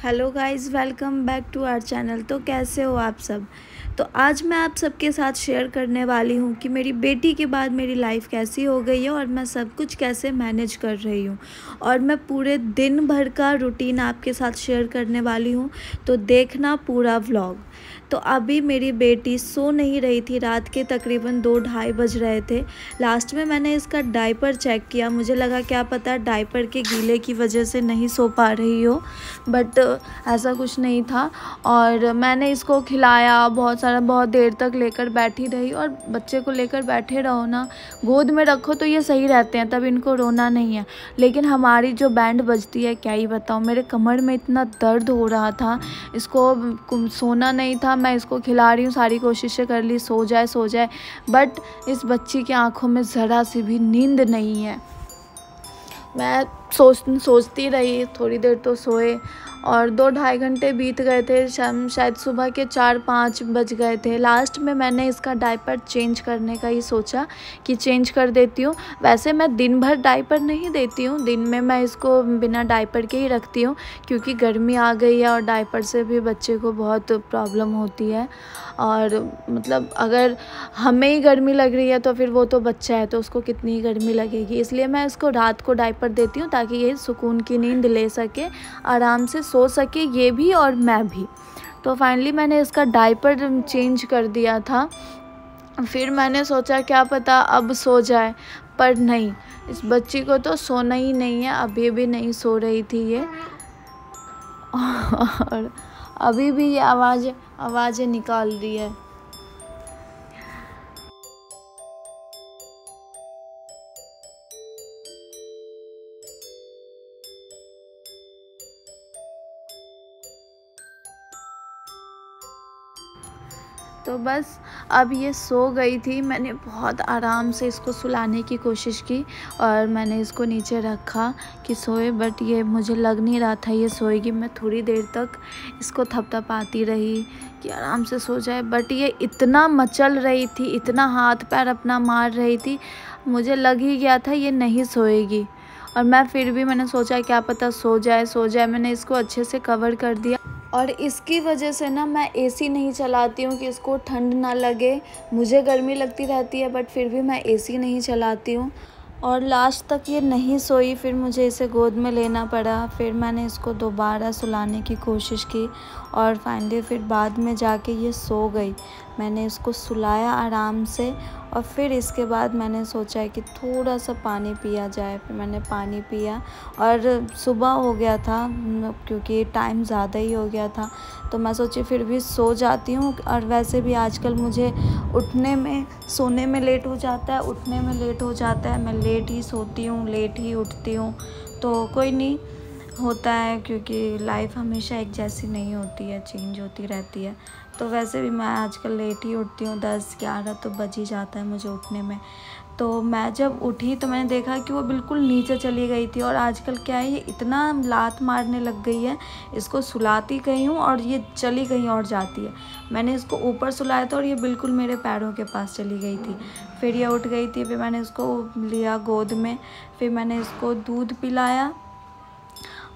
Hello guys, welcome back to our channel. तो कैसे हो आप सब। तो आज मैं आप सबके साथ शेयर करने वाली हूँ कि मेरी बेटी के बाद मेरी लाइफ कैसी हो गई है और मैं सब कुछ कैसे मैनेज कर रही हूँ। और मैं पूरे दिन भर का रूटीन आपके साथ शेयर करने वाली हूँ, तो देखना पूरा व्लॉग। तो अभी मेरी बेटी सो नहीं रही थी, रात के तकरीबन 2-2:30 बज रहे थे। लास्ट में मैंने इसका डायपर चेक किया, मुझे लगा क्या पता डायपर के गीले की वजह से नहीं सो पा रही हो, बट ऐसा कुछ नहीं था। और मैंने इसको खिलाया, बहुत देर तक लेकर बैठी रही। और बच्चे को लेकर बैठे रहो ना, गोद में रखो तो ये सही रहते हैं, तब इनको रोना नहीं है। लेकिन हमारी जो बैंड बजती है, क्या ही बताऊँ, मेरे कमर में इतना दर्द हो रहा था, इसको सोना नहीं था। मैं इसको खिला रही हूँ, सारी कोशिशें कर ली सो जाए, बट इस बच्ची की आंखों में ज़रा सी भी नींद नहीं है। मैं सोचती रही, थोड़ी देर तो सोए और 2-2.5 घंटे बीत गए थे। शायद सुबह के 4-5 बज गए थे। लास्ट में मैंने इसका डायपर चेंज करने का ही सोचा कि चेंज कर देती हूँ। वैसे मैं दिन भर डायपर नहीं देती हूँ, दिन में मैं इसको बिना डायपर के ही रखती हूँ, क्योंकि गर्मी आ गई है और डायपर से भी बच्चे को बहुत प्रॉब्लम होती है। और मतलब अगर हमें ही गर्मी लग रही है तो फिर वो तो बच्चा है, तो उसको कितनी गर्मी लगेगी। इसलिए मैं इसको रात को डायपर देती हूँ ताकि ये सुकून की नींद ले सके, आराम से सो सके, ये भी और मैं भी। तो फाइनली मैंने इसका डायपर चेंज कर दिया था। फिर मैंने सोचा क्या पता अब सो जाए, पर नहीं, इस बच्ची को तो सोना ही नहीं है। अभी भी नहीं सो रही थी ये और अभी भी ये आवाज़ें निकाल रही है। तो बस अब ये सो गई थी। मैंने बहुत आराम से इसको सुलाने की कोशिश की और मैंने इसको नीचे रखा कि सोए, बट ये मुझे लग नहीं रहा था ये सोएगी। मैं थोड़ी देर तक इसको थपथपाती रही कि आराम से सो जाए, बट ये इतना मचल रही थी, इतना हाथ पैर अपना मार रही थी, मुझे लग ही गया था ये नहीं सोएगी। और मैं फिर भी मैंने सोचा क्या पता सो जाए। मैंने इसको अच्छे से कवर कर दिया। और इसकी वजह से ना मैं एसी नहीं चलाती हूँ कि इसको ठंड ना लगे। मुझे गर्मी लगती रहती है, बट फिर भी मैं एसी नहीं चलाती हूँ। और लास्ट तक ये नहीं सोई, फिर मुझे इसे गोद में लेना पड़ा। फिर मैंने इसको दोबारा सुलाने की कोशिश की और फाइनली फिर बाद में जाके ये सो गई। मैंने इसको सुलाया आराम से और फिर इसके बाद मैंने सोचा कि थोड़ा सा पानी पिया जाए। फिर मैंने पानी पिया और सुबह हो गया था, क्योंकि टाइम ज़्यादा ही हो गया था, तो मैं सोची फिर भी सो जाती हूँ। और वैसे भी आजकल मुझे सोने में लेट हो जाता है, उठने में लेट हो जाता है। मैं लेट ही सोती हूँ, लेट ही उठती हूँ, तो कोई नहीं, होता है, क्योंकि लाइफ हमेशा एक जैसी नहीं होती है, चेंज होती रहती है। तो वैसे भी मैं आजकल लेट ही उठती हूँ, 10-11 तो बज ही जाता है मुझे उठने में। तो मैं जब उठी तो मैंने देखा कि वो बिल्कुल नीचे चली गई थी। और आजकल क्या है, ये इतना लात मारने लग गई है, इसको सुलाती कहीं हूँ और ये चली कहीं और जाती है। मैंने इसको ऊपर सुलाया था और ये बिल्कुल मेरे पैरों के पास चली गई थी। फिर ये उठ गई थी, फिर मैंने इसको लिया गोद में, फिर मैंने इसको दूध पिलाया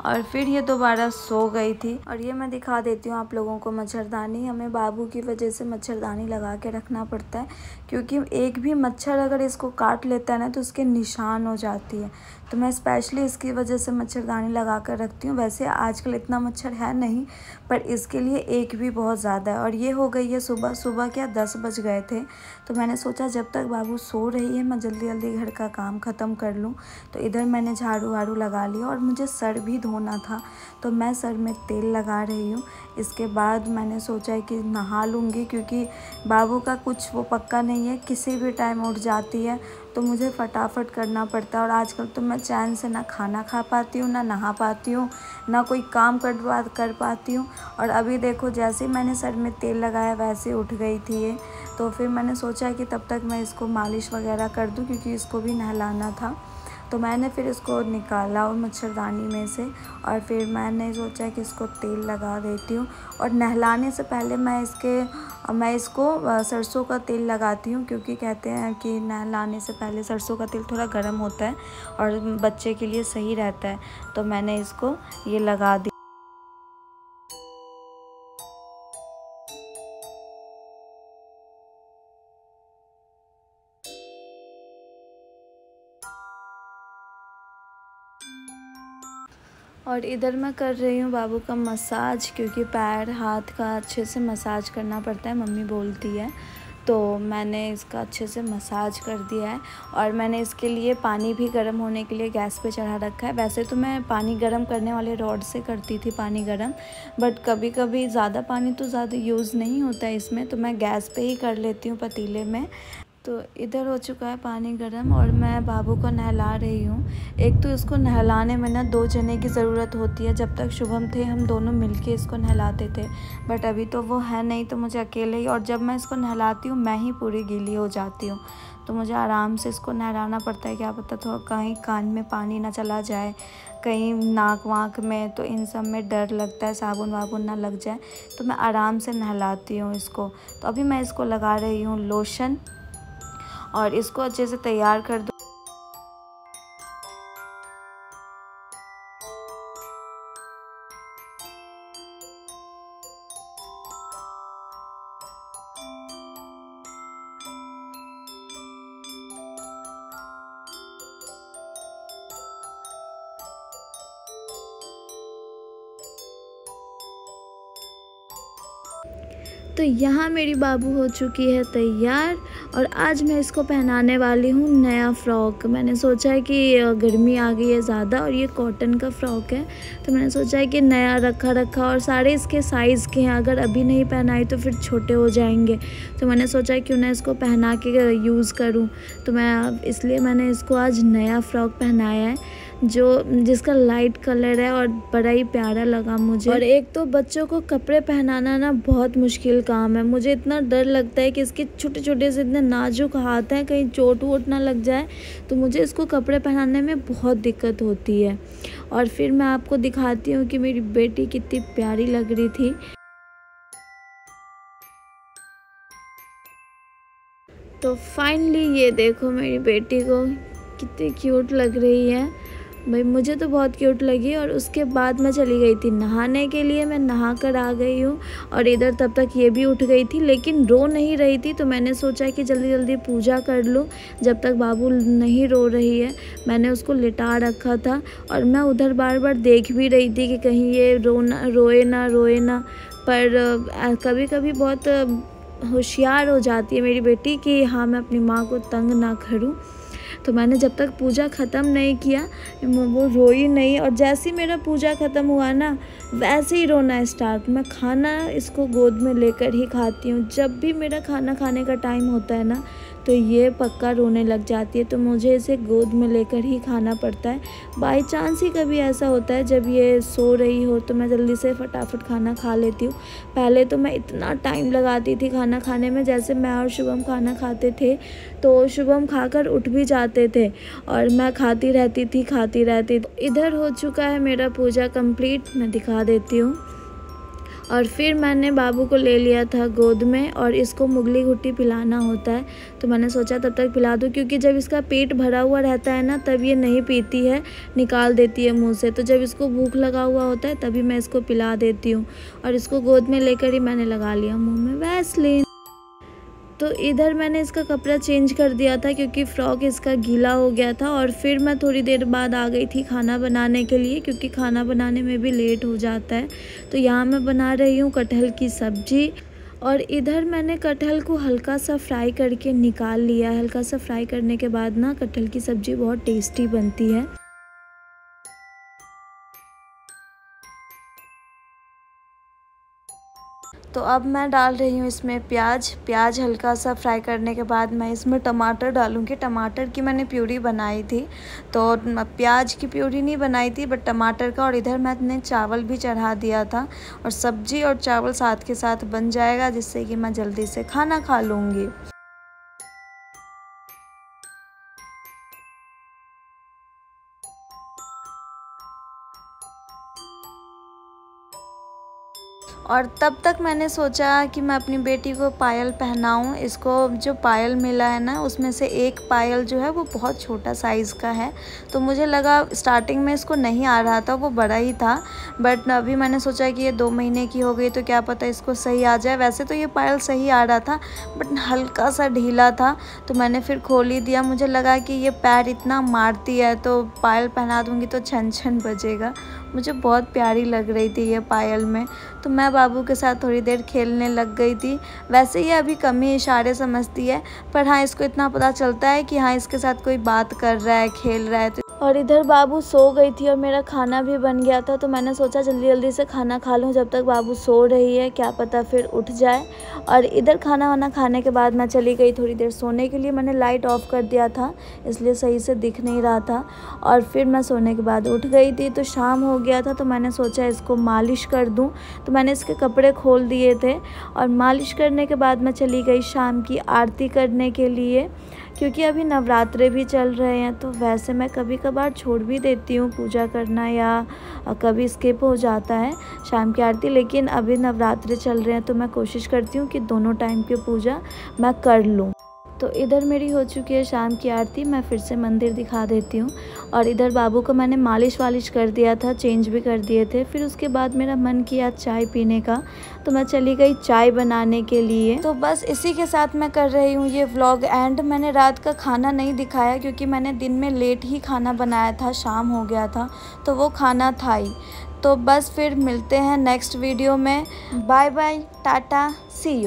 और फिर ये दोबारा सो गई थी। और ये मैं दिखा देती हूँ आप लोगों को मच्छरदानी। हमें बाबू की वजह से मच्छरदानी लगा के रखना पड़ता है, क्योंकि एक भी मच्छर अगर इसको काट लेता है ना तो उसके निशान हो जाती है। तो मैं स्पेशली इसकी वजह से मच्छरदानी लगा कर रखती हूँ। वैसे आजकल इतना मच्छर है नहीं, पर इसके लिए एक भी बहुत ज़्यादा है। और ये हो गई है सुबह क्या 10 बज गए थे। तो मैंने सोचा जब तक बाबू सो रही है मैं जल्दी जल्दी घर का काम ख़त्म कर लूँ। तो इधर मैंने झाड़ू वाड़ू लगा लिया और मुझे सर भी धोना था, तो मैं सर में तेल लगा रही हूँ। इसके बाद मैंने सोचा कि नहा लूँगी, क्योंकि बाबू का कुछ वो पक्का नहीं है, किसी भी टाइम उठ जाती है, तो मुझे फटाफट करना पड़ता है। और आजकल तो मैं चैन से ना खाना खा पाती हूँ, ना नहा पाती हूँ, ना कोई काम कर पाती हूँ। और अभी देखो जैसे ही मैंने सर में तेल लगाया वैसे उठ गई थी ये। तो फिर मैंने सोचा कि तब तक मैं इसको मालिश वगैरह कर दूँ, क्योंकि इसको भी नहलाना था। तो मैंने फिर इसको निकाला और मच्छरदानी में से, और फिर मैंने सोचा कि इसको तेल लगा देती हूँ। और नहलाने से पहले मैं इसको सरसों का तेल लगाती हूँ, क्योंकि कहते हैं कि नहलाने से पहले सरसों का तेल थोड़ा गर्म होता है और बच्चे के लिए सही रहता है। तो मैंने इसको ये लगा दी। और इधर मैं कर रही हूँ बाबू का मसाज, क्योंकि पैर हाथ का अच्छे से मसाज करना पड़ता है, मम्मी बोलती है। तो मैंने इसका अच्छे से मसाज कर दिया है और मैंने इसके लिए पानी भी गर्म होने के लिए गैस पे चढ़ा रखा है। वैसे तो मैं पानी गर्म करने वाले रॉड से करती थी पानी गर्म, बट कभी कभी ज़्यादा पानी तो ज़्यादा यूज़ नहीं होता है इसमें, तो मैं गैस पे ही कर लेती हूँ पतीले में। तो इधर हो चुका है पानी गर्म और मैं बाबू को नहला रही हूँ। एक तो इसको नहलाने में ना 2 जने की ज़रूरत होती है। जब तक शुभम थे हम दोनों मिलके इसको नहलाते थे, बट अभी तो वो है नहीं, तो मुझे अकेले ही, और जब मैं इसको नहलाती हूँ मैं ही पूरी गीली हो जाती हूँ, तो मुझे आराम से इसको नहलाना पड़ता है। क्या पता थोड़ा कहीं कान में पानी ना चला जाए, कहीं नाक वाक में, तो इन सब में डर लगता है साबुन वाबुन ना लग जाए, तो मैं आराम से नहलाती हूँ इसको। तो अभी मैं इसको लगा रही हूँ लोशन और इसको अच्छे से तैयार कर दूँ। तो यहाँ मेरी बाबू हो चुकी है तैयार और आज मैं इसको पहनाने वाली हूँ नया फ़्रॉक। मैंने सोचा है कि गर्मी आ गई है ज़्यादा और ये कॉटन का फ़्रॉक है, तो मैंने सोचा है कि नया रखा और सारे इसके साइज़ के हैं। अगर अभी नहीं पहनाई तो फिर छोटे हो जाएंगे, तो मैंने सोचा है क्यों ना इसको पहना के यूज़ करूँ। तो इसलिए मैंने इसको आज नया फ़्रॉक पहनाया है जिसका लाइट कलर है और बड़ा ही प्यारा लगा मुझे। और एक तो बच्चों को कपड़े पहनाना ना बहुत मुश्किल काम है। मुझे इतना डर लगता है कि इसके छोटे छोटे से इतने नाजुक हाथ हैं, कहीं चोट वोट ना लग जाए, तो मुझे इसको कपड़े पहनाने में बहुत दिक्कत होती है। और फिर मैं आपको दिखाती हूँ कि मेरी बेटी कितनी प्यारी लग रही थी। तो फाइनली ये देखो मेरी बेटी को कितनी क्यूट लग रही है भाई, मुझे तो बहुत क्यूट लगी। और उसके बाद मैं चली गई थी नहाने के लिए। मैं नहा कर आ गई हूँ और इधर तब तक ये भी उठ गई थी, लेकिन रो नहीं रही थी, तो मैंने सोचा कि जल्दी जल्दी पूजा कर लूँ जब तक बाबू नहीं रो रही है। मैंने उसको लिटा रखा था और मैं उधर बार बार देख भी रही थी कि कहीं ये रोए ना। पर कभी कभी बहुत होशियार हो जाती है मेरी बेटी कि हाँ मैं अपनी माँ को तंग ना करूँ। तो मैंने जब तक पूजा ख़त्म नहीं किया वो रोई नहीं, और जैसे ही मेरा पूजा ख़त्म हुआ ना वैसे ही रोना स्टार्ट। मैं खाना इसको गोद में लेकर ही खाती हूँ। जब भी मेरा खाना खाने का टाइम होता है ना तो ये पक्का रोने लग जाती है, तो मुझे इसे गोद में लेकर ही खाना पड़ता है। बाई चांस ही कभी ऐसा होता है जब ये सो रही हो तो मैं जल्दी से फटाफट खाना खा लेती हूँ। पहले तो मैं इतना टाइम लगाती थी खाना खाने में। जैसे मैं और शुभम खाना खाते थे तो शुभम खाकर उठ भी जाते थे और मैं खाती रहती। इधर हो चुका है मेरा पूजा कंप्लीट, मैं दिखा देती हूँ। और फिर मैंने बाबू को ले लिया था गोद में और इसको मुगली घुट्टी पिलाना होता है, तो मैंने सोचा तब तक पिला दूँ, क्योंकि जब इसका पेट भरा हुआ रहता है ना तब ये नहीं पीती है, निकाल देती है मुंह से। तो जब इसको भूख लगा हुआ होता है तभी मैं इसको पिला देती हूँ। और इसको गोद में लेकर ही मैंने लगा लिया मुँह में वैसलीन। तो इधर मैंने इसका कपड़ा चेंज कर दिया था क्योंकि फ़्रॉक इसका गीला हो गया था। और फिर मैं थोड़ी देर बाद आ गई थी खाना बनाने के लिए, क्योंकि खाना बनाने में भी लेट हो जाता है। तो यहाँ मैं बना रही हूँ कटहल की सब्ज़ी। और इधर मैंने कटहल को हल्का सा फ्राई करके निकाल लिया। हल्का सा फ्राई करने के बाद ना कटहल की सब्ज़ी बहुत टेस्टी बनती है। तो अब मैं डाल रही हूँ इसमें प्याज हल्का सा फ्राई करने के बाद मैं इसमें टमाटर डालूँगी। टमाटर की मैंने प्यूरी बनाई थी, तो प्याज की प्यूरी नहीं बनाई थी बट टमाटर का। और इधर मैंने चावल भी चढ़ा दिया था और सब्ज़ी और चावल साथ के साथ बन जाएगा, जिससे कि मैं जल्दी से खाना खा लूँगी। और तब तक मैंने सोचा कि मैं अपनी बेटी को पायल पहनाऊँ। इसको जो पायल मिला है ना उसमें से एक पायल जो है वो बहुत छोटा साइज़ का है, तो मुझे लगा स्टार्टिंग में इसको नहीं आ रहा था, वो बड़ा ही था। बट अभी मैंने सोचा कि ये 2 महीने की हो गई तो क्या पता इसको सही आ जाए। वैसे तो ये पायल सही आ रहा था बट हल्का सा ढीला था, तो मैंने फिर खोल ही दिया। मुझे लगा कि ये पैर इतना मारती है तो पायल पहना दूँगी तो छन छन बजेगा, मुझे बहुत प्यारी लग रही थी ये पायल में। तो मैं बाबू के साथ थोड़ी देर खेलने लग गई थी। वैसे ये अभी कम ही इशारे समझती है, पर हाँ इसको इतना पता चलता है कि हाँ इसके साथ कोई बात कर रहा है, खेल रहा है। और इधर बाबू सो गई थी और मेरा खाना भी बन गया था, तो मैंने सोचा जल्दी जल्दी से खाना खा लूँ जब तक बाबू सो रही है, क्या पता फिर उठ जाए। और इधर खाना वाना खाने के बाद मैं चली गई थोड़ी देर सोने के लिए। मैंने लाइट ऑफ कर दिया था इसलिए सही से दिख नहीं रहा था। और फिर मैं सोने के बाद उठ गई थी तो शाम हो गया था, तो मैंने सोचा इसको मालिश कर दूँ। तो मैंने इसके कपड़े खोल दिए थे और मालिश करने के बाद मैं चली गई शाम की आरती करने के लिए, क्योंकि अभी नवरात्रे भी चल रहे हैं। तो वैसे मैं कभी कभार छोड़ भी देती हूँ पूजा करना, या कभी स्किप हो जाता है शाम की आरती, लेकिन अभी नवरात्रे चल रहे हैं तो मैं कोशिश करती हूँ कि दोनों टाइम की पूजा मैं कर लूँ। तो इधर मेरी हो चुकी है शाम की आरती। मैं फिर से मंदिर दिखा देती हूँ। और इधर बाबू को मैंने मालिश वालिश कर दिया था, चेंज भी कर दिए थे। फिर उसके बाद मेरा मन किया चाय पीने का, तो मैं चली गई चाय बनाने के लिए। तो बस इसी के साथ मैं कर रही हूँ ये व्लॉग एंड। मैंने रात का खाना नहीं दिखाया क्योंकि मैंने दिन में लेट ही खाना बनाया था, शाम हो गया था तो वो खाना था ही। तो बस फिर मिलते हैं नेक्स्ट वीडियो में। Bye bye, tata, see you.